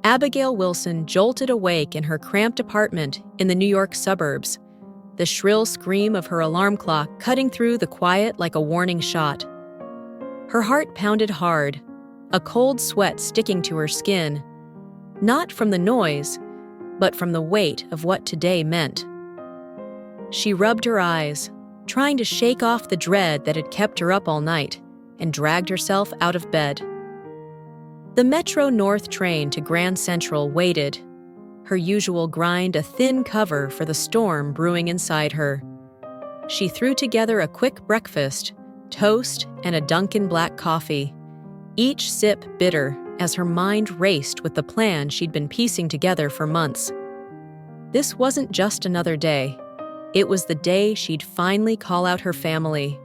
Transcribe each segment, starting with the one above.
Abigail Wilson jolted awake in her cramped apartment in the New York suburbs, the shrill scream of her alarm clock cutting through the quiet like a warning shot. Her heart pounded hard, a cold sweat sticking to her skin, not from the noise, but from the weight of what today meant. She rubbed her eyes, trying to shake off the dread that had kept her up all night, and dragged herself out of bed. The Metro North train to Grand Central waited, her usual grind a thin cover for the storm brewing inside her. She threw together a quick breakfast, toast and a Dunkin' black coffee, each sip bitter as her mind raced with the plan she'd been piecing together for months. This wasn't just another day. It was the day she'd finally call out her family.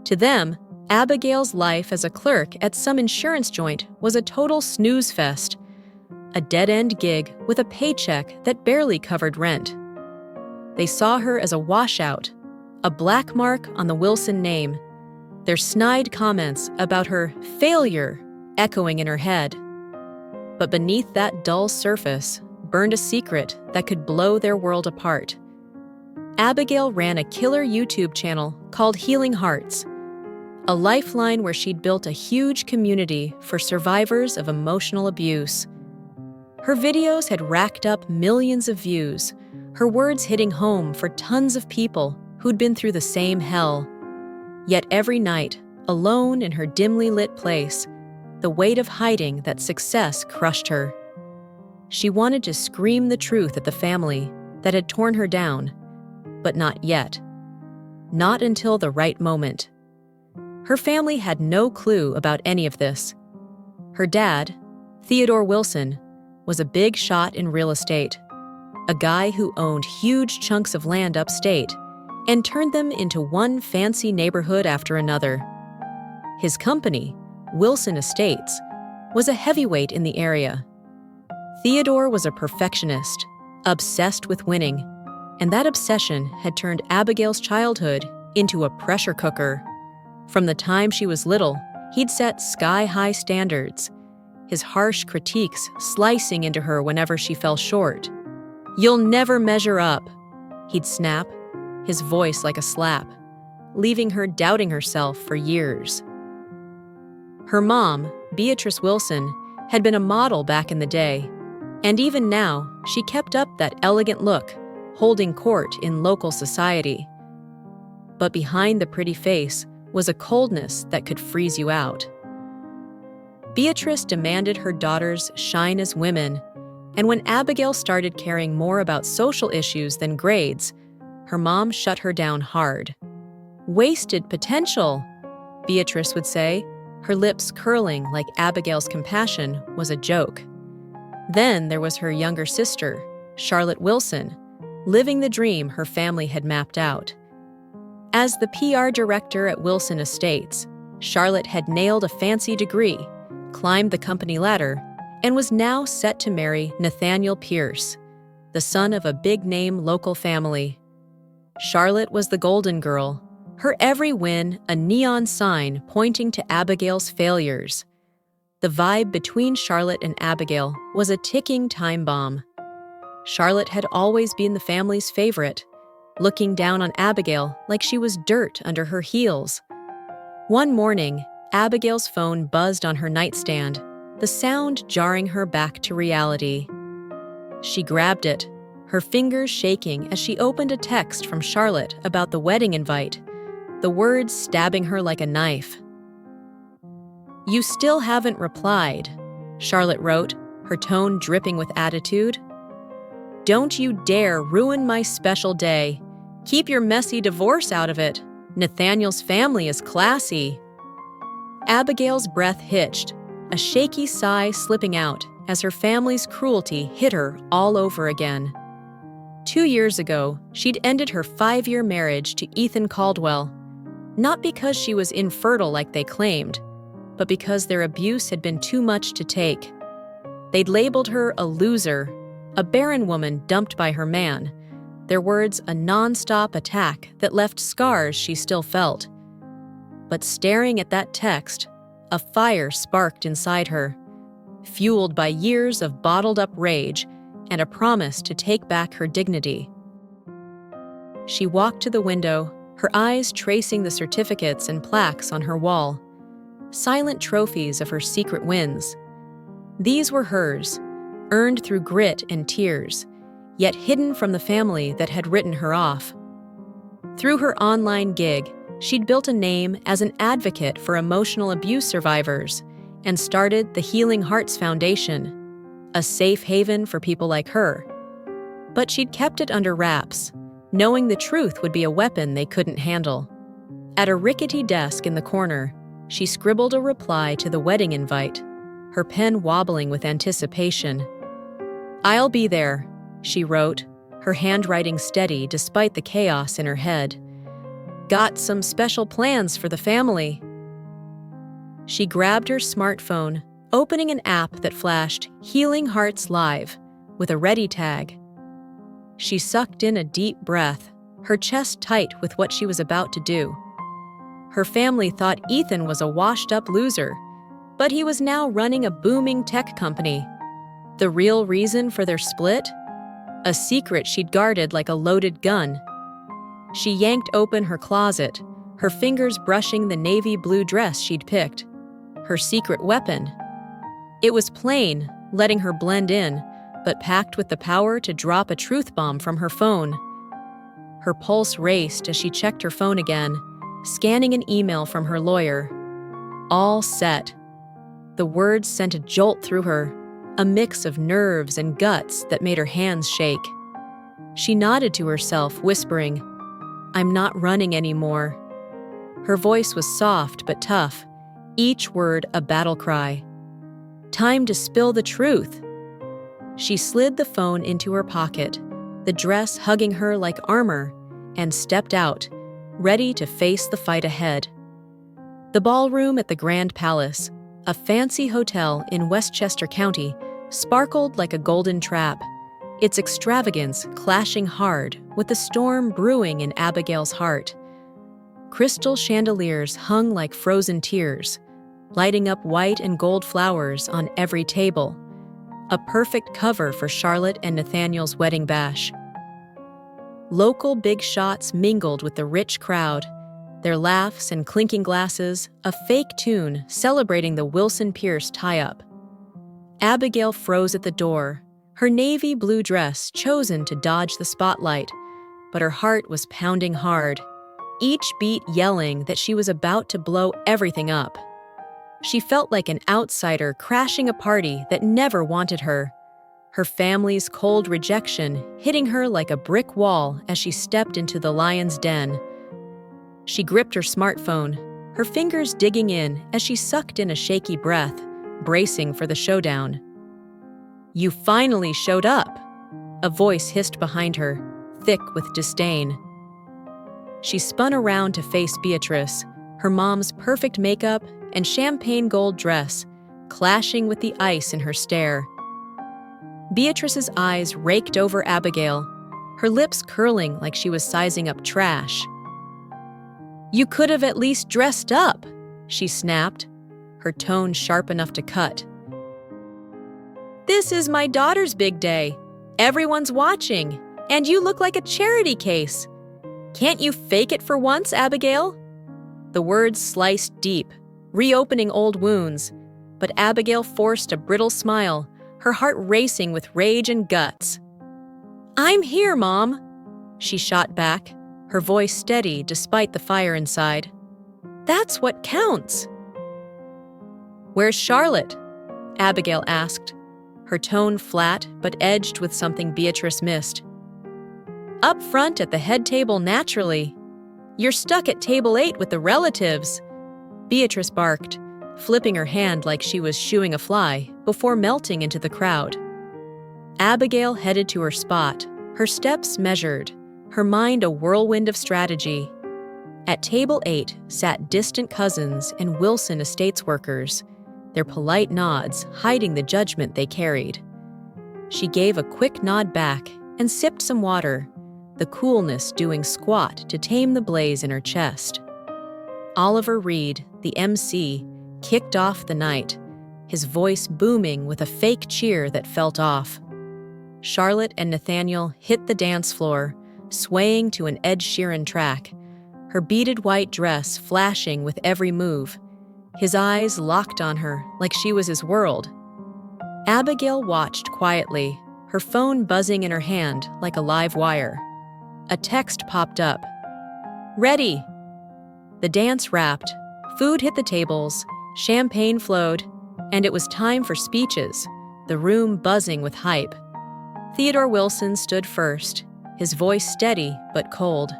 To them, Abigail's life as a clerk at some insurance joint was a total snooze fest, a dead-end gig with a paycheck that barely covered rent. They saw her as a washout, a black mark on the Wilson name, their snide comments about her failure echoing in her head. But beneath that dull surface burned a secret that could blow their world apart. Abigail ran a killer YouTube channel called Healing Hearts, a lifeline where she'd built a huge community for survivors of emotional abuse. Her videos had racked up millions of views, her words hitting home for tons of people who'd been through the same hell. Yet every night, alone in her dimly lit place, the weight of hiding that success crushed her. She wanted to scream the truth at the family that had torn her down, but not yet. Not until the right moment. Her family had no clue about any of this. Her dad, Theodore Wilson, was a big shot in real estate, a guy who owned huge chunks of land upstate and turned them into one fancy neighborhood after another. His company, Wilson Estates, was a heavyweight in the area. Theodore was a perfectionist, obsessed with winning, and that obsession had turned Abigail's childhood into a pressure cooker. From the time she was little, he'd set sky-high standards, his harsh critiques slicing into her whenever she fell short. "You'll never measure up," he'd snap, his voice like a slap, leaving her doubting herself for years. Her mom, Beatrice Wilson, had been a model back in the day, and even now, she kept up that elegant look, holding court in local society. But behind the pretty face was a coldness that could freeze you out. Beatrice demanded her daughters shine as women, and when Abigail started caring more about social issues than grades, her mom shut her down hard. "Wasted potential," Beatrice would say, her lips curling like Abigail's compassion was a joke. Then there was her younger sister, Charlotte Wilson, living the dream her family had mapped out. As the PR director at Wilson Estates, Charlotte had nailed a fancy degree, climbed the company ladder, and was now set to marry Nathaniel Pierce, the son of a big-name local family. Charlotte was the golden girl, her every win a neon sign pointing to Abigail's failures. The vibe between Charlotte and Abigail was a ticking time bomb. Charlotte had always been the family's favorite, looking down on Abigail like she was dirt under her heels. One morning, Abigail's phone buzzed on her nightstand, the sound jarring her back to reality. She grabbed it, her fingers shaking as she opened a text from Charlotte about the wedding invite, the words stabbing her like a knife. "You still haven't replied," Charlotte wrote, her tone dripping with attitude. "Don't you dare ruin my special day. Keep your messy divorce out of it. Nathaniel's family is classy." Abigail's breath hitched, a shaky sigh slipping out as her family's cruelty hit her all over again. 2 years ago, she'd ended her 5-year marriage to Ethan Caldwell, not because she was infertile like they claimed, but because their abuse had been too much to take. They'd labeled her a loser, a barren woman dumped by her man, their words a non-stop attack that left scars she still felt. But staring at that text, a fire sparked inside her. fueled by years of bottled-up rage and a promise to take back her dignity. She walked to the window, her eyes tracing the certificates and plaques on her wall, silent trophies of her secret wins. These were hers, earned through grit and tears, yet hidden from the family that had written her off. Through her online gig, she'd built a name as an advocate for emotional abuse survivors and started the Healing Hearts Foundation, a safe haven for people like her. But she'd kept it under wraps, knowing the truth would be a weapon they couldn't handle. At a rickety desk in the corner, she scribbled a reply to the wedding invite, her pen wobbling with anticipation. "I'll be there," she wrote, her handwriting steady despite the chaos in her head. "Got some special plans for the family." She grabbed her smartphone, opening an app that flashed Healing Hearts Live with a ready tag. She sucked in a deep breath, her chest tight with what she was about to do. Her family thought Ethan was a washed-up loser, but he was now running a booming tech company. The real reason for their split? A secret she'd guarded like a loaded gun. She yanked open her closet, her fingers brushing the navy blue dress she'd picked. Her secret weapon. It was plain, letting her blend in, but packed with the power to drop a truth bomb from her phone. Her pulse raced as she checked her phone again, scanning an email from her lawyer. All set. The words sent a jolt through her, a mix of nerves and guts that made her hands shake. She nodded to herself, whispering, "I'm not running anymore." Her voice was soft but tough, each word a battle cry. Time to spill the truth. She slid the phone into her pocket, the dress hugging her like armor, and stepped out, ready to face the fight ahead. The ballroom at the Grand Palace, a fancy hotel in Westchester County, sparkled like a golden trap, its extravagance clashing hard with the storm brewing in Abigail's heart. Crystal chandeliers hung like frozen tears, lighting up white and gold flowers on every table, a perfect cover for Charlotte and Nathaniel's wedding bash. Local big shots mingled with the rich crowd, their laughs and clinking glasses, a fake tune celebrating the Wilson Pierce tie-up. Abigail froze at the door, her navy blue dress chosen to dodge the spotlight, but her heart was pounding hard, each beat yelling that she was about to blow everything up. She felt like an outsider crashing a party that never wanted her, her family's cold rejection hitting her like a brick wall as she stepped into the lion's den. She gripped her smartphone, her fingers digging in as she sucked in a shaky breath, bracing for the showdown. "You finally showed up," a voice hissed behind her, thick with disdain. She spun around to face Beatrice, her mom's perfect makeup and champagne gold dress, clashing with the ice in her stare. Beatrice's eyes raked over Abigail, her lips curling like she was sizing up trash. "You could have at least dressed up," she snapped, her tone sharp enough to cut. "This is my daughter's big day. Everyone's watching, and you look like a charity case. Can't you fake it for once, Abigail?" The words sliced deep, reopening old wounds, but Abigail forced a brittle smile, her heart racing with rage and guts. "I'm here, Mom," she shot back, her voice steady despite the fire inside. "That's what counts." "Where's Charlotte?" Abigail asked, her tone flat but edged with something Beatrice missed. "Up front at the head table naturally. You're stuck at table 8 with the relatives," Beatrice barked, flipping her hand like she was shooing a fly before melting into the crowd. Abigail headed to her spot, her steps measured, her mind a whirlwind of strategy. At table 8 sat distant cousins and Wilson estates workers, their polite nods hiding the judgment they carried. She gave a quick nod back and sipped some water, the coolness doing squat to tame the blaze in her chest. Oliver Reed, the MC, kicked off the night, his voice booming with a fake cheer that felt off. Charlotte and Nathaniel hit the dance floor, swaying to an Ed Sheeran track, her beaded white dress flashing with every move. His eyes locked on her like she was his world. Abigail watched quietly, her phone buzzing in her hand like a live wire. A text popped up. "Ready." The dance wrapped, food hit the tables, champagne flowed, and it was time for speeches, the room buzzing with hype. Theodore Wilson stood first, his voice steady but cold.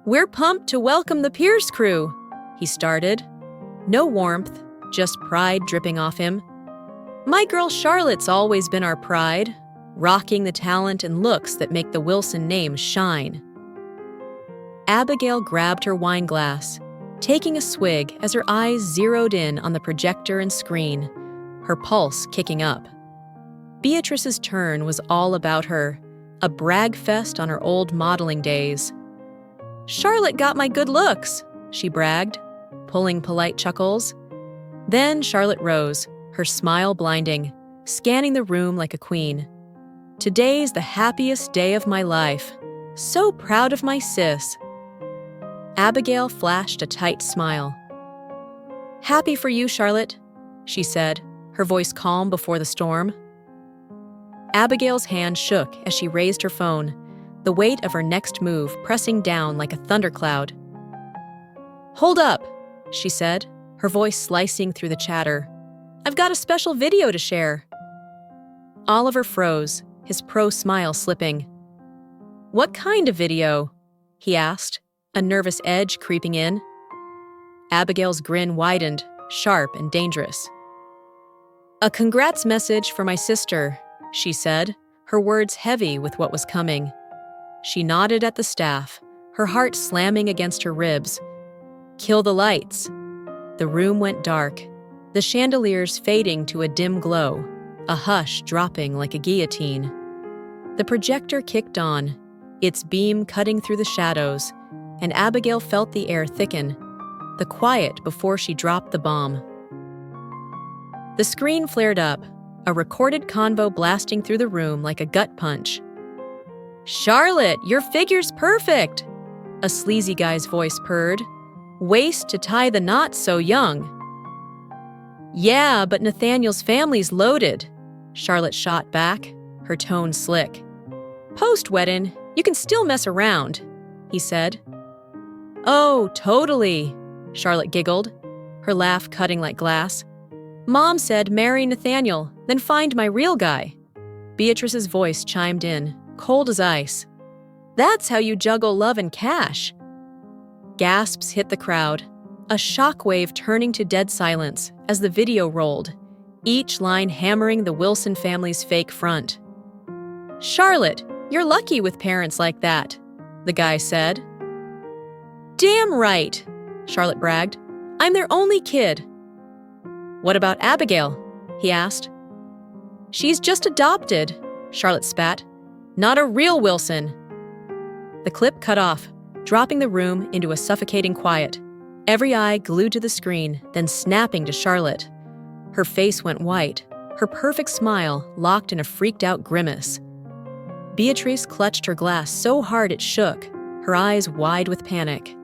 "We're pumped to welcome the Pierce crew," he started. No warmth, just pride dripping off him. "My girl Charlotte's always been our pride, rocking the talent and looks that make the Wilson name shine." Abigail grabbed her wine glass, taking a swig as her eyes zeroed in on the projector and screen, her pulse kicking up. Beatrice's turn was all about her, a brag fest on her old modeling days. "Charlotte got my good looks," she bragged, pulling polite chuckles. Then Charlotte rose, her smile blinding, scanning the room like a queen. "Today's the happiest day of my life. So proud of my sis." Abigail flashed a tight smile. "Happy for you, Charlotte," she said, her voice calm before the storm. Abigail's hand shook as she raised her phone, the weight of her next move pressing down like a thundercloud. "Hold up," she said, her voice slicing through the chatter. "I've got a special video to share." Oliver froze, his pro smile slipping. "What kind of video?" he asked, a nervous edge creeping in. Abigail's grin widened, sharp and dangerous. "A congrats message for my sister," she said, her words heavy with what was coming. She nodded at the staff, her heart slamming against her ribs. "Kill the lights." The room went dark, the chandeliers fading to a dim glow, a hush dropping like a guillotine. The projector kicked on, its beam cutting through the shadows, and Abigail felt the air thicken, the quiet before she dropped the bomb. The screen flared up, a recorded convo blasting through the room like a gut punch. "Charlotte, your figure's perfect," a sleazy guy's voice purred. "Waist to tie the knot so young." "Yeah, but Nathaniel's family's loaded," Charlotte shot back, her tone slick. "Post-wedding, you can still mess around," he said. "Oh, totally," Charlotte giggled, her laugh cutting like glass. "Mom said marry Nathaniel, then find my real guy." Beatrice's voice chimed in, cold as ice. "That's how you juggle love and cash." Gasps hit the crowd, a shockwave turning to dead silence as the video rolled, each line hammering the Wilson family's fake front. "Charlotte, you're lucky with parents like that," the guy said. "Damn right," Charlotte bragged. "I'm their only kid." "What about Abigail?" he asked. "She's just adopted," Charlotte spat. "Not a real Wilson." The clip cut off, dropping the room into a suffocating quiet, every eye glued to the screen, then snapping to Charlotte. Her face went white, her perfect smile locked in a freaked-out grimace. Beatrice clutched her glass so hard it shook, her eyes wide with panic.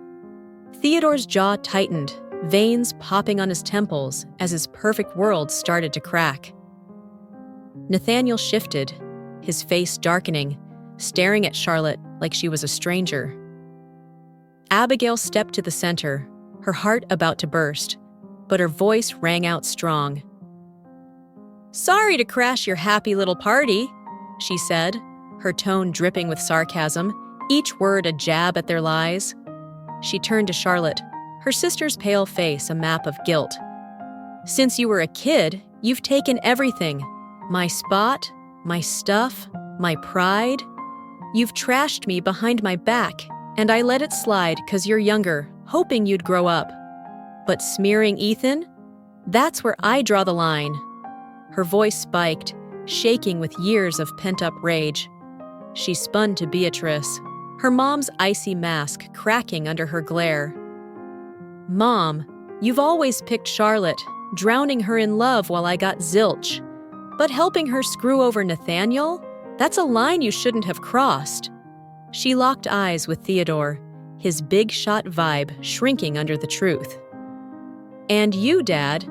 Theodore's jaw tightened, veins popping on his temples as his perfect world started to crack. Nathaniel shifted, his face darkening, staring at Charlotte like she was a stranger. Abigail stepped to the center, her heart about to burst, but her voice rang out strong. "Sorry to crash your happy little party," she said, her tone dripping with sarcasm, each word a jab at their lies. She turned to Charlotte, her sister's pale face a map of guilt. "Since you were a kid, you've taken everything. My spot, my stuff, my pride. You've trashed me behind my back, and I let it slide 'cause you're younger, hoping you'd grow up. But smearing Ethan? That's where I draw the line." Her voice spiked, shaking with years of pent-up rage. She spun to Beatrice, her mom's icy mask cracking under her glare. "Mom, you've always picked Charlotte, drowning her in love while I got zilch. But helping her screw over Nathaniel? That's a line you shouldn't have crossed. She locked eyes with Theodore, his big shot vibe shrinking under the truth. And you, Dad,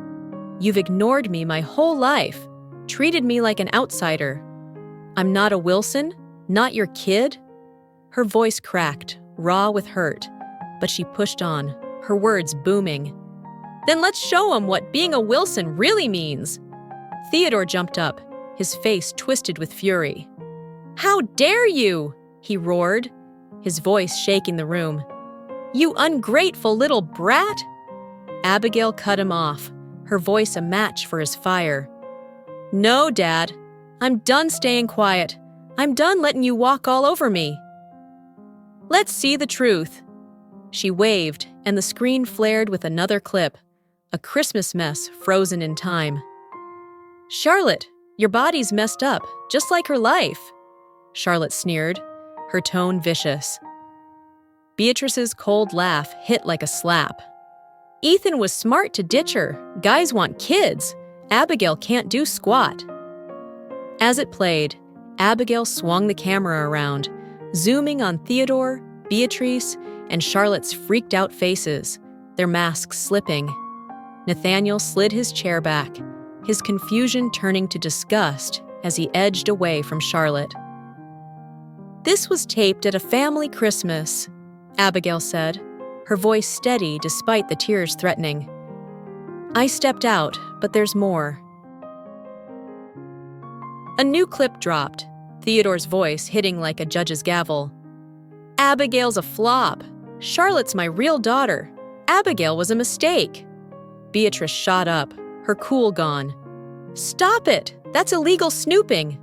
you've ignored me my whole life, treated me like an outsider. I'm not a Wilson, not your kid. Her voice cracked, raw with hurt, but she pushed on, her words booming. Then let's show him what being a Wilson really means. Theodore jumped up, his face twisted with fury. How dare you? He roared, his voice shaking the room. You ungrateful little brat! Abigail cut him off, her voice a match for his fire. No, Dad. I'm done staying quiet. I'm done letting you walk all over me. Let's see the truth. She waved, and the screen flared with another clip, a Christmas mess frozen in time. Charlotte, your body's messed up, just like her life. Charlotte sneered, her tone vicious. Beatrice's cold laugh hit like a slap. Ethan was smart to ditch her. Guys want kids. Abigail can't do squat. As it played, Abigail swung the camera around, zooming on Theodore, Beatrice, and Charlotte's freaked-out faces, their masks slipping. Nathaniel slid his chair back, his confusion turning to disgust as he edged away from Charlotte. This was taped at a family Christmas, Abigail said, her voice steady despite the tears threatening. I stepped out, but there's more. A new clip dropped, Theodore's voice hitting like a judge's gavel. Abigail's a flop. Charlotte's my real daughter. Abigail was a mistake. Beatrice shot up, her cool gone. Stop it! That's illegal snooping!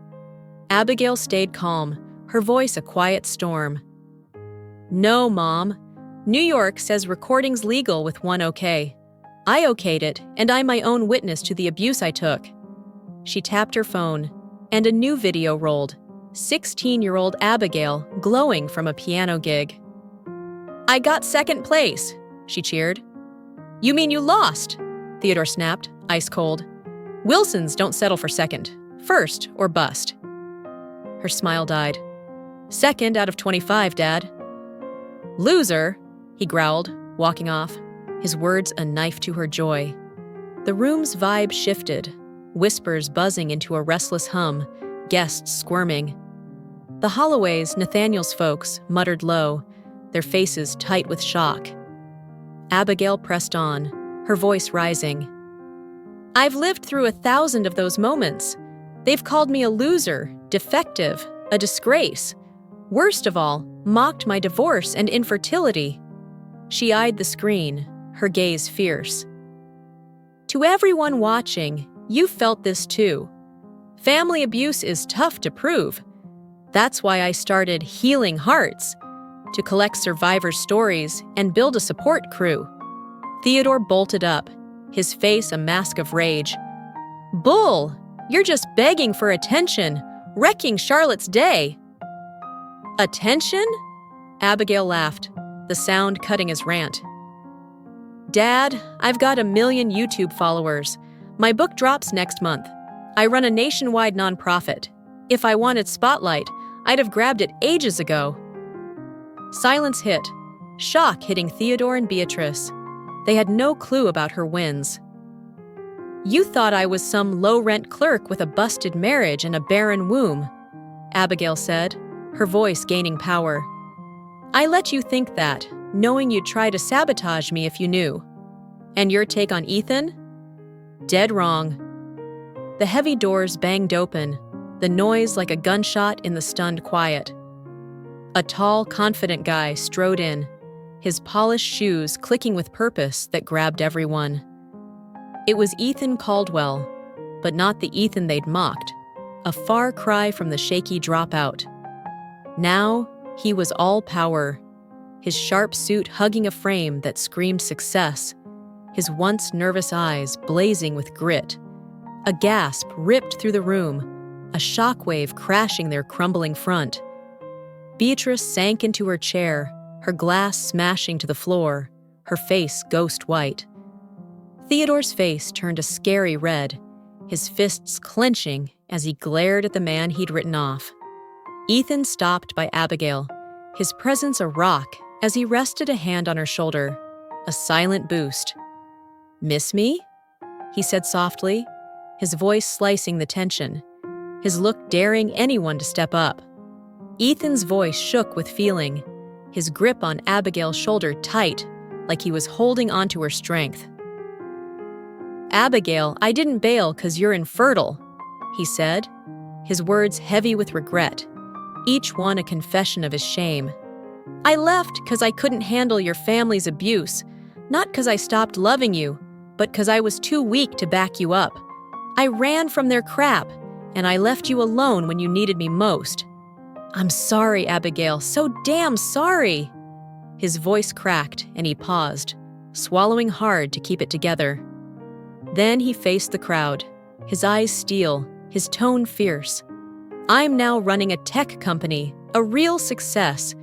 Abigail stayed calm, her voice a quiet storm. No, Mom. New York says recording's legal with one okay. I okayed it, and I'm my own witness to the abuse I took. She tapped her phone, and a new video rolled, 16-year-old Abigail glowing from a piano gig. I got second place, she cheered. You mean you lost? Theodore snapped, ice cold. Wilsons don't settle for second, first or bust. Her smile died. Second out of 25, Dad. Loser, he growled, walking off, his words a knife to her joy. The room's vibe shifted, whispers buzzing into a restless hum, guests squirming. The Holloways, Nathaniel's folks, muttered low, their faces tight with shock. Abigail pressed on, her voice rising. I've lived through 1,000 of those moments. They've called me a loser, defective, a disgrace. Worst of all, mocked my divorce and infertility. She eyed the screen, her gaze fierce. To everyone watching, you felt this too. Family abuse is tough to prove. That's why I started Healing Hearts, to collect survivor stories and build a support crew. Theodore bolted up, his face a mask of rage. Bull, you're just begging for attention, wrecking Charlotte's day. Attention? Abigail laughed, the sound cutting his rant. Dad, I've got 1 million YouTube followers. My book drops next month. I run a nationwide nonprofit. If I wanted spotlight, I'd have grabbed it ages ago. Silence hit, shock hitting Theodore and Beatrice. They had no clue about her wins. You thought I was some low-rent clerk with a busted marriage and a barren womb, Abigail said, her voice gaining power. I let you think that, knowing you'd try to sabotage me if you knew. And your take on Ethan? Dead wrong. The heavy doors banged open, the noise like a gunshot in the stunned quiet. A tall, confident guy strode in, his polished shoes clicking with purpose that grabbed everyone. It was Ethan Caldwell, but not the Ethan they'd mocked, a far cry from the shaky dropout. Now, he was all power, his sharp suit hugging a frame that screamed success, his once nervous eyes blazing with grit. A gasp ripped through the room, a shockwave crashing their crumbling front. Beatrice sank into her chair, her glass smashing to the floor, her face ghost white. Theodore's face turned a scary red, his fists clenching as he glared at the man he'd written off. Ethan stopped by Abigail, his presence a rock as he rested a hand on her shoulder, a silent boost. "Miss me?" he said softly, his voice slicing the tension, his look daring anyone to step up. Ethan's voice shook with feeling, his grip on Abigail's shoulder tight, like he was holding onto her strength. "Abigail, I didn't bail 'cause you're infertile," he said, his words heavy with regret, each one a confession of his shame. "I left 'cause I couldn't handle your family's abuse, not 'cause I stopped loving you, but 'cause I was too weak to back you up. I ran from their crap, and I left you alone when you needed me most. I'm sorry, Abigail, so damn sorry." His voice cracked, and he paused, swallowing hard to keep it together. Then he faced the crowd, his eyes steel, his tone fierce. "I'm now running a tech company, a real success.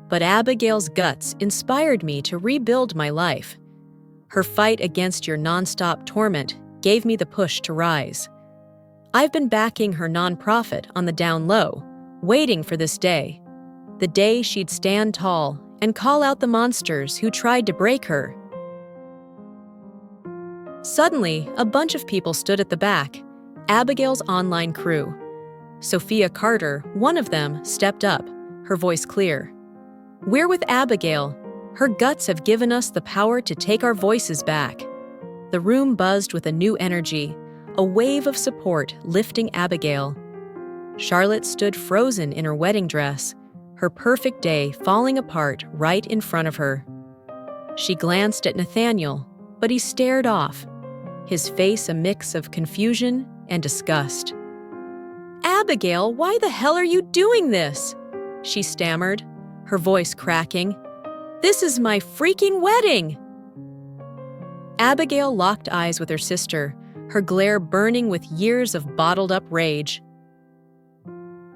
But Abigail's guts inspired me to rebuild my life. Her fight against your nonstop torment gave me the push to rise. I've been backing her nonprofit on the down low, waiting for this day. The day she'd stand tall and call out the monsters who tried to break her." Suddenly, a bunch of people stood at the back, Abigail's online crew. Sophia Carter, one of them, stepped up, her voice clear. "We're with Abigail. Her guts have given us the power to take our voices back." The room buzzed with a new energy, a wave of support lifting Abigail. Charlotte stood frozen in her wedding dress, her perfect day falling apart right in front of her. She glanced at Nathaniel, but he stared off, his face a mix of confusion and disgust. "Abigail, why the hell are you doing this?" she stammered, her voice cracking. "This is my freaking wedding!" Abigail locked eyes with her sister, her glare burning with years of bottled-up rage.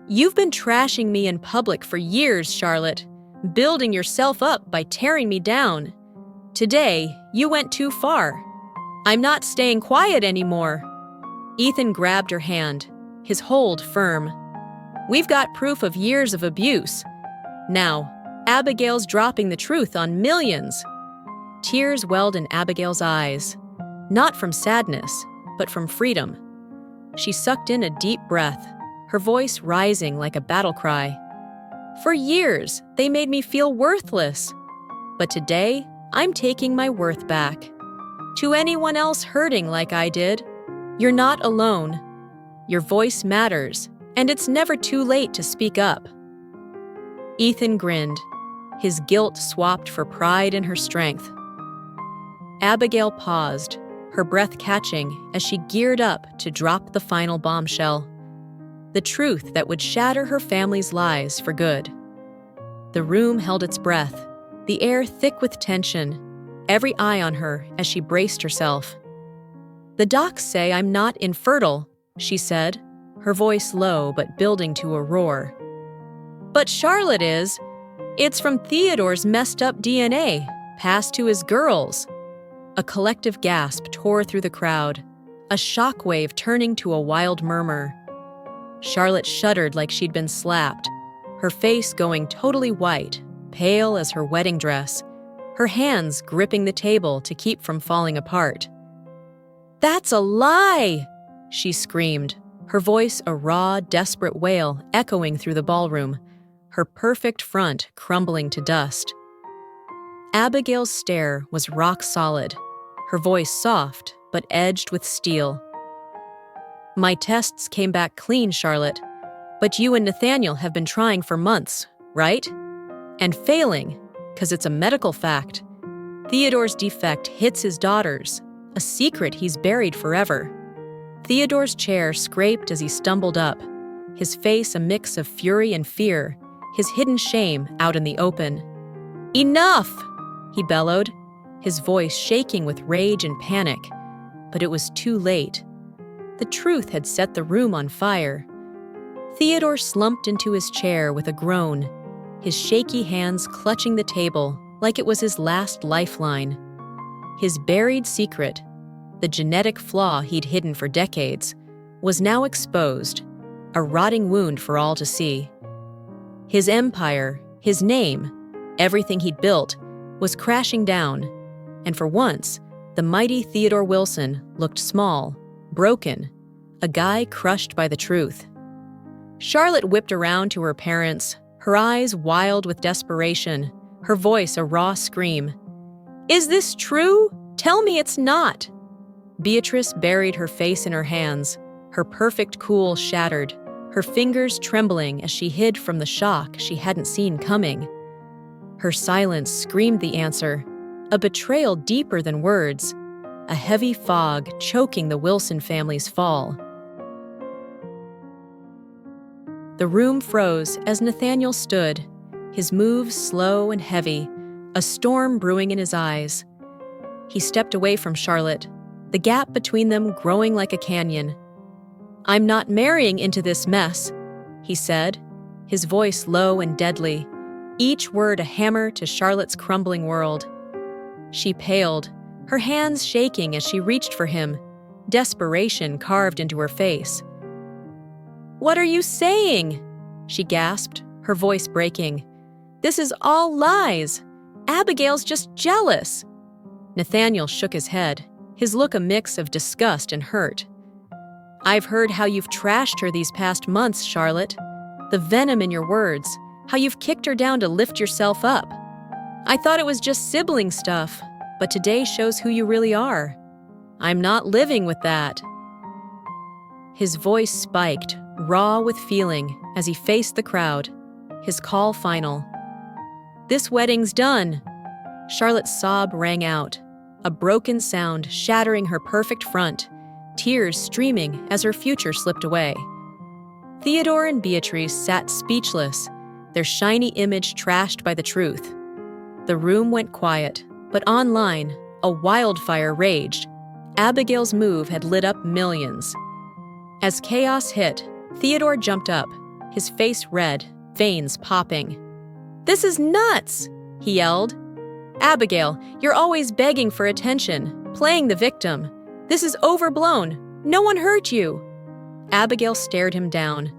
"You've been trashing me in public for years, Charlotte, building yourself up by tearing me down. Today, you went too far. I'm not staying quiet anymore." Ethan grabbed her hand, his hold firm. "We've got proof of years of abuse. Now, Abigail's dropping the truth on millions." Tears welled in Abigail's eyes, not from sadness, but from freedom. She sucked in a deep breath, her voice rising like a battle cry. "For years, they made me feel worthless. But today, I'm taking my worth back. To anyone else hurting like I did, you're not alone. Your voice matters, and it's never too late to speak up." Ethan grinned, his guilt swapped for pride in her strength. Abigail paused, her breath catching as she geared up to drop the final bombshell. The truth that would shatter her family's lives for good. The room held its breath, the air thick with tension, every eye on her as she braced herself. "The docs say I'm not infertile," she said, her voice low but building to a roar. "But Charlotte is. It's from Theodore's messed up DNA, passed to his girls." A collective gasp tore through the crowd, a shockwave turning to a wild murmur. Charlotte shuddered like she'd been slapped, her face going totally white, pale as her wedding dress, her hands gripping the table to keep from falling apart. "That's a lie!" she screamed, her voice a raw, desperate wail echoing through the ballroom, her perfect front crumbling to dust. Abigail's stare was rock solid, her voice soft but edged with steel. "My tests came back clean, Charlotte, but you and Nathaniel have been trying for months, right? And failing, 'cause it's a medical fact. Theodore's defect hits his daughters, a secret he's buried forever." Theodore's chair scraped as he stumbled up, his face a mix of fury and fear, his hidden shame out in the open. "Enough!" he bellowed, his voice shaking with rage and panic. But it was too late. The truth had set the room on fire. Theodore slumped into his chair with a groan, his shaky hands clutching the table like it was his last lifeline. His buried secret, The genetic flaw he'd hidden for decades was now exposed, a rotting wound for all to see. His empire, his name, everything he'd built, was crashing down, and for once, the mighty Theodore Wilson looked small, broken, a guy crushed by the truth. Charlotte whipped around to her parents, her eyes wild with desperation, her voice a raw scream. "Is this true? Tell me it's not!" Beatrice buried her face in her hands, her perfect cool shattered, her fingers trembling as she hid from the shock she hadn't seen coming. Her silence screamed the answer, a betrayal deeper than words, a heavy fog choking the Wilson family's fall. The room froze as Nathaniel stood, his moves slow and heavy, a storm brewing in his eyes. He stepped away from Charlotte, the gap between them growing like a canyon. "I'm not marrying into this mess," he said, his voice low and deadly, each word a hammer to Charlotte's crumbling world. She paled, her hands shaking as she reached for him, desperation carved into her face. "What are you saying?" she gasped, her voice breaking. "This is all lies. Abigail's just jealous." Nathaniel shook his head, his look a mix of disgust and hurt. "I've heard how you've trashed her these past months, Charlotte. The venom in your words, how you've kicked her down to lift yourself up. I thought it was just sibling stuff, but today shows who you really are. I'm not living with that." His voice spiked, raw with feeling, as he faced the crowd, his call final. "This wedding's done." Charlotte's sob rang out, a broken sound shattering her perfect front, tears streaming as her future slipped away. Theodore and Beatrice sat speechless, their shiny image trashed by the truth. The room went quiet, but online, a wildfire raged. Abigail's move had lit up millions. As chaos hit, Theodore jumped up, his face red, veins popping. "This is nuts!" he yelled. "Abigail, you're always begging for attention, playing the victim. This is overblown. No one hurt you." Abigail stared him down.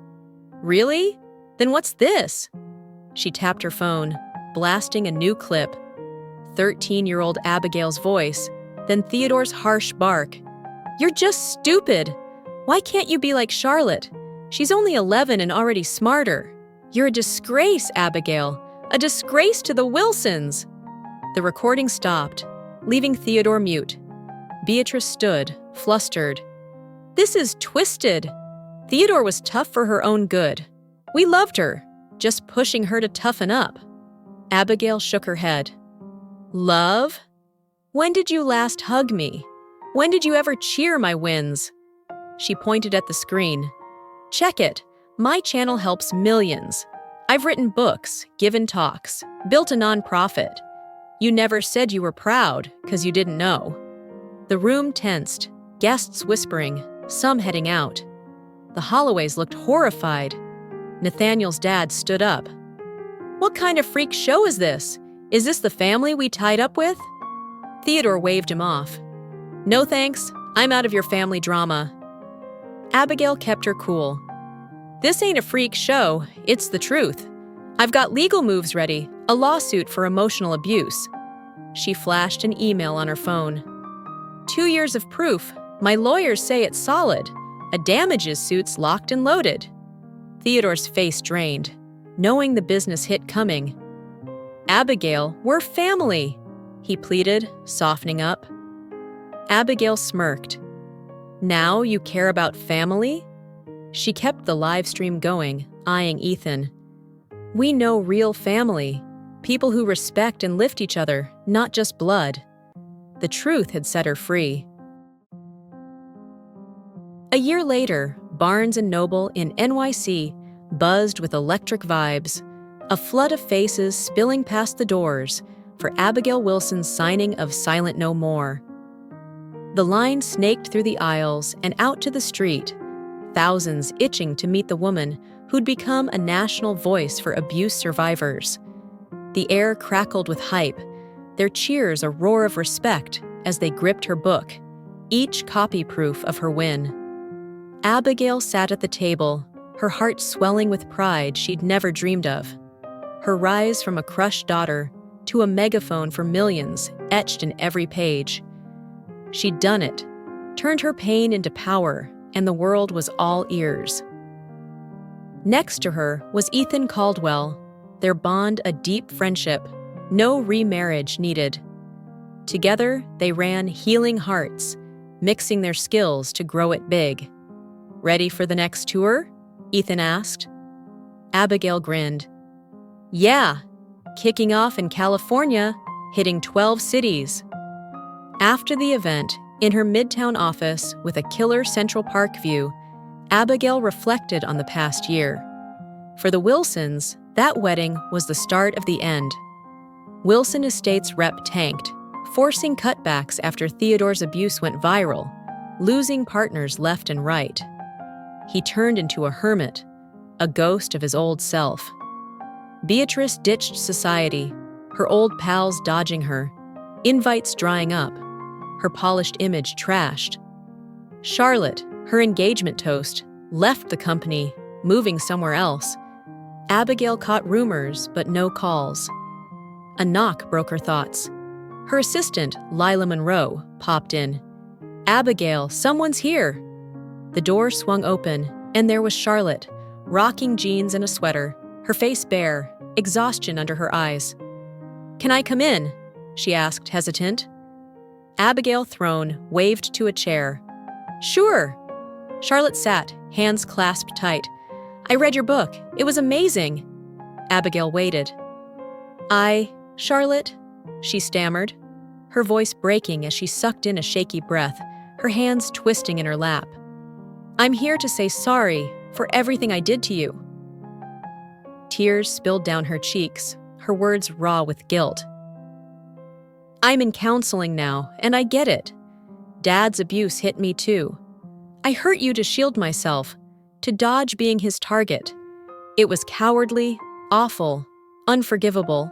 "Really? Then what's this?" She tapped her phone, blasting a new clip. 13-year-old Abigail's voice, then Theodore's harsh bark. "You're just stupid. Why can't you be like Charlotte? She's only 11 and already smarter. You're a disgrace, Abigail. A disgrace to the Wilsons." The recording stopped, leaving Theodore mute. Beatrice stood, flustered. "This is twisted. Theodore was tough for her own good. We loved her, just pushing her to toughen up." Abigail shook her head. "Love? When did you last hug me? When did you ever cheer my wins?" She pointed at the screen. "Check it. My channel helps millions. I've written books, given talks, built a nonprofit. You never said you were proud, 'cause you didn't know." The room tensed, guests whispering, some heading out. The Holloways looked horrified. Nathaniel's dad stood up. "What kind of freak show is this? Is this the family we tied up with?" Theodore waved him off. "No thanks, I'm out of your family drama." Abigail kept her cool. "This ain't a freak show, it's the truth. I've got legal moves ready, a lawsuit for emotional abuse." She flashed an email on her phone. 2 years of proof. My lawyers say it's solid. A damages suit's locked and loaded." Theodore's face drained, knowing the business hit coming. "Abigail, we're family," he pleaded, softening up. Abigail smirked. "Now you care about family?" She kept the live stream going, eyeing Ethan. "We know real family, people who respect and lift each other, not just blood." The truth had set her free. A year later, Barnes & Noble in NYC buzzed with electric vibes, a flood of faces spilling past the doors for Abigail Wilson's signing of Silent No More. The line snaked through the aisles and out to the street, thousands itching to meet the woman who'd become a national voice for abuse survivors. The air crackled with hype, their cheers a roar of respect as they gripped her book. each copy-proof of her win. Abigail sat at the table, her heart swelling with pride she'd never dreamed of. Her rise from a crushed daughter to a megaphone for millions etched in every page. She'd done it, turned her pain into power, and the world was all ears. Next to her was Ethan Caldwell, their bond a deep friendship, no remarriage needed. Together, they ran Healing Hearts, mixing their skills to grow it big. "Ready for the next tour?" Ethan asked. Abigail grinned. "Yeah, kicking off in California, hitting 12 cities." After the event, in her Midtown office with a killer Central Park view, Abigail reflected on the past year. For the Wilsons, that wedding was the start of the end. Wilson Estates' rep tanked, forcing cutbacks after Theodore's abuse went viral, losing partners left and right. He turned into a hermit, a ghost of his old self. Beatrice ditched society, her old pals dodging her, invites drying up, her polished image trashed. Charlotte, her engagement toast, left the company, moving somewhere else. Abigail caught rumors, but no calls. A knock broke her thoughts. Her assistant, Lila Monroe, popped in. "Abigail, someone's here." The door swung open, and there was Charlotte, rocking jeans and a sweater, her face bare, exhaustion under her eyes. "Can I come in?" she asked, hesitant. Abigail Throne waved to a chair. "Sure." Charlotte sat, hands clasped tight. "I read your book. It was amazing." Abigail waited. Charlotte," she stammered, her voice breaking as she sucked in a shaky breath, her hands twisting in her lap. "I'm here to say sorry for everything I did to you." Tears spilled down her cheeks, her words raw with guilt. "I'm in counseling now, and I get it. Dad's abuse hit me too. I hurt you to shield myself, to dodge being his target. It was cowardly, awful, unforgivable."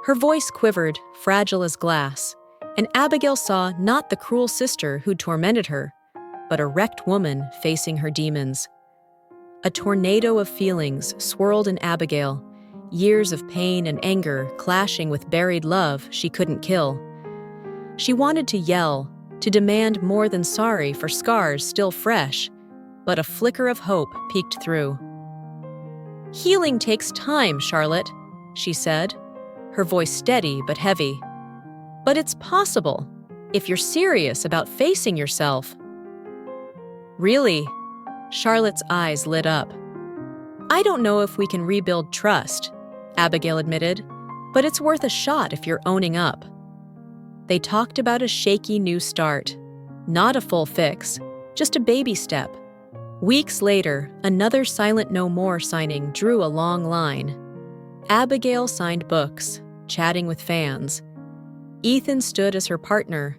Her voice quivered, fragile as glass, and Abigail saw not the cruel sister who tormented her, but a wrecked woman facing her demons. A tornado of feelings swirled in Abigail, years of pain and anger clashing with buried love she couldn't kill. She wanted to yell, to demand more than sorry for scars still fresh, but a flicker of hope peeked through. "Healing takes time, Charlotte," she said, her voice steady but heavy. "But it's possible, if you're serious about facing yourself." "Really?" Charlotte's eyes lit up. "I don't know if we can rebuild trust," Abigail admitted, "but it's worth a shot if you're owning up." They talked about a shaky new start, not a full fix, just a baby step. Weeks later, another Silent No More signing drew a long line. Abigail signed books, chatting with fans. Ethan stood as her partner,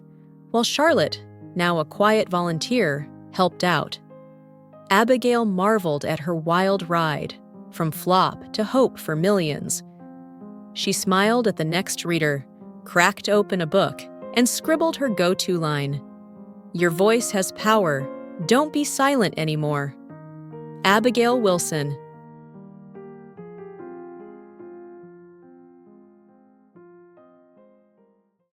while Charlotte, now a quiet volunteer, helped out. Abigail marveled at her wild ride, from flop to hope for millions. She smiled at the next reader, cracked open a book, and scribbled her go-to line. "Your voice has power. Don't be silent anymore." Abigail Wilson,